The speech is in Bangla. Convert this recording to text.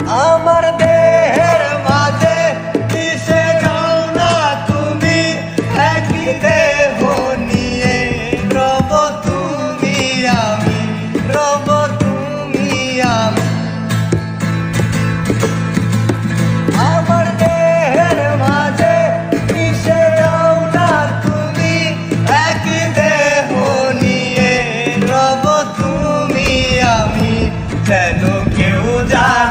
আমার দেহের মাঝে মিশে যাও না তুমি, একই দেহ নিয়ে রব তুমি আমি, রব তুমি আমি। আমার দেহের মাঝে মিশে যাও না তুমি, একই দেহ নিয়ে রব তুমি আমি। যেন কেউ যায়